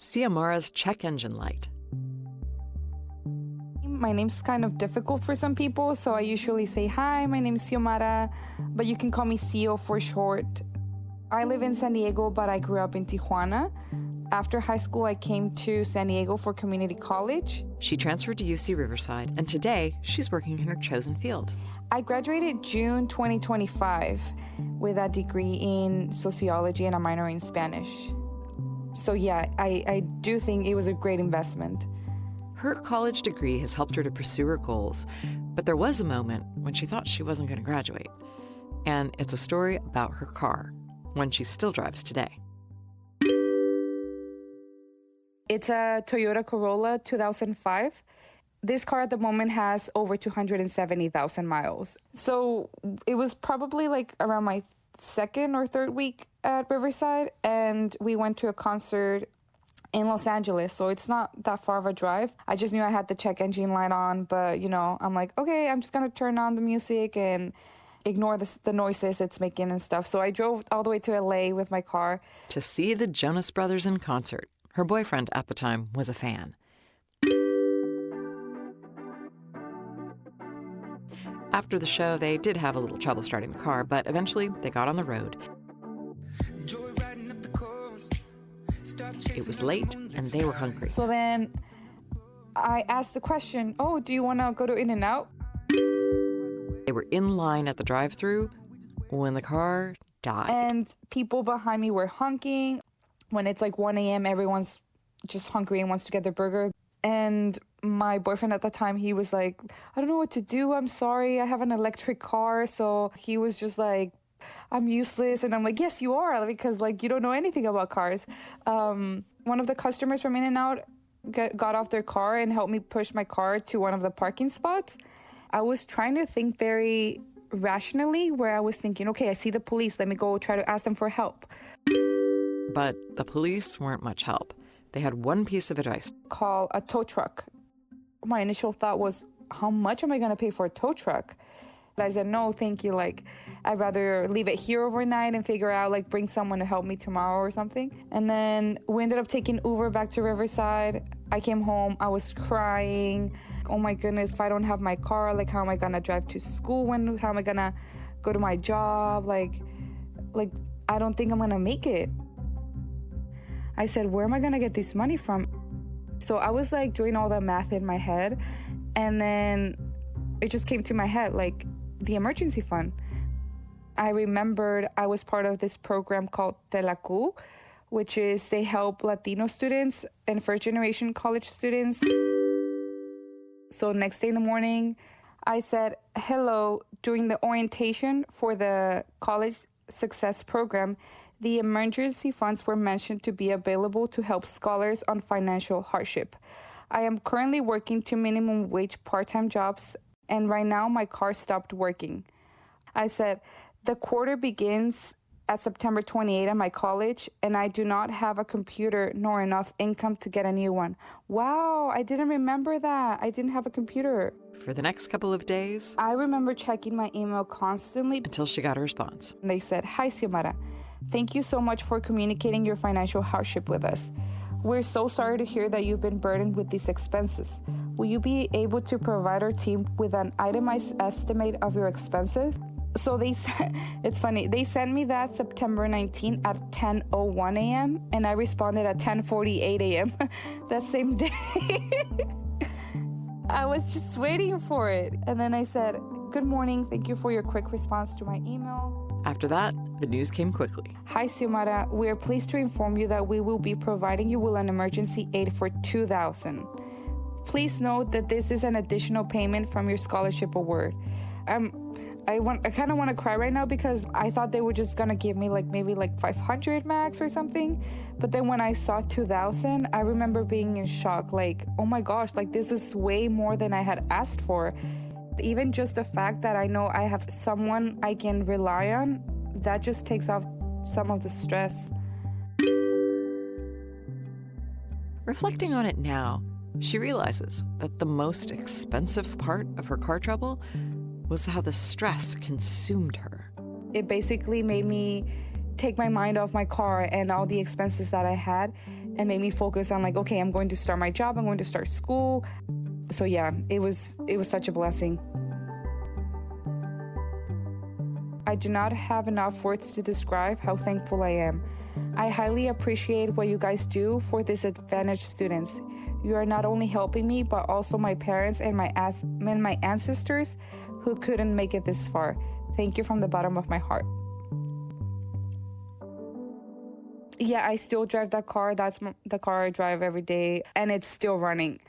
Siomara's check engine light. My name's kind of difficult for some people, so I usually say, hi, my name's Siomara, but you can call me Sio for short. I live in San Diego, but I grew up in Tijuana. After high school, I came to San Diego for community college. She transferred to UC Riverside, and today she's working in her chosen field. I graduated June 2025 with a degree in sociology and a minor in Spanish. So yeah, I do think it was a great investment. Her college degree has helped her to pursue her goals, but there was a moment when she thought she wasn't going to graduate. And it's a story about her car, one she still drives today. It's a Toyota Corolla 2005. This car at the moment has over 270,000 miles. So it was probably like around my second or third week at Riverside, and we went to a concert in Los Angeles, so it's not that far of a drive. I just knew I had the check engine light on, but I'm like, okay, I'm just gonna turn on the music and ignore the noises it's making and stuff. So I drove all the way to LA with my car. To see the Jonas Brothers in concert. Her boyfriend at the time was a fan. After the show, they did have a little trouble starting the car, but eventually they got on the road. It was late, and they were hungry. So then I asked the question, oh, do you want to go to In-N-Out? They were in line at the drive-thru when the car died. And people behind me were honking. When it's like 1 a.m., everyone's just hungry and wants to get their burger. And my boyfriend at the time, he was like, I don't know what to do. I'm sorry. I have an electric car. So he was just like, I'm useless. And I'm like, yes, you are, because like you don't know anything about cars. One of the customers from In-N-Out got off their car and helped me push my car to one of the parking spots. I was trying to think very rationally, where I was thinking, okay, I see the police. Let me go try to ask them for help. But the police weren't much help. They had one piece of advice. Call a tow truck. My initial thought was, how much am I going to pay for a tow truck? I said, no, thank you. Like, I'd rather leave it here overnight and figure out, like, bring someone to help me tomorrow or something. And then we ended up taking Uber back to Riverside. I came home. I was crying. Oh, my goodness, if I don't have my car, like, how am I going to drive to school? How am I going to go to my job? Like, I don't think I'm going to make it. I said, where am I going to get this money from? So I was, like, doing all the math in my head. And then it just came to my head, like, the emergency fund. I remembered I was part of this program called Telacu, which is they help Latino students and first-generation college students. So next day in the morning, I said, hello, during the orientation for the College Success Program, the emergency funds were mentioned to be available to help scholars on financial hardship. I am currently working 2 minimum wage part-time jobs, and right now my car stopped working. I said, the quarter begins at September 28 at my college, and I do not have a computer nor enough income to get a new one. Wow, I didn't remember that. I didn't have a computer. For the next couple of days, I remember checking my email constantly until she got a response. They said, hi, Siomara. Thank you so much for communicating your financial hardship with us. We're so sorry to hear that you've been burdened with these expenses. Will you be able to provide our team with an itemized estimate of your expenses? So it's funny, they sent me that September 19th at 10:01 a.m. and I responded at 10:48 a.m. that same day. I was just waiting for it. And then I said, good morning, thank you for your quick response to my email. After that, the news came quickly. Hi, Siomara. We are pleased to inform you that we will be providing you with an emergency aid for $2,000. Please note that this is an additional payment from your scholarship award. I kind of want to cry right now because I thought they were just going to give me maybe 500 max or something. But then when I saw 2,000, I remember being in shock. Like, oh my gosh, this was way more than I had asked for. Even just the fact that I know I have someone I can rely on, that just takes off some of the stress. Reflecting on it now, she realizes that the most expensive part of her car trouble was how the stress consumed her. It basically made me take my mind off my car and all the expenses that I had and made me focus on like, okay, I'm going to start my job, I'm going to start school. So yeah, it was such a blessing. I do not have enough words to describe how thankful I am. I highly appreciate what you guys do for disadvantaged students. You are not only helping me, but also my parents and my ancestors who couldn't make it this far. Thank you from the bottom of my heart. Yeah, I still drive that car. That's the car I drive every day, and it's still running.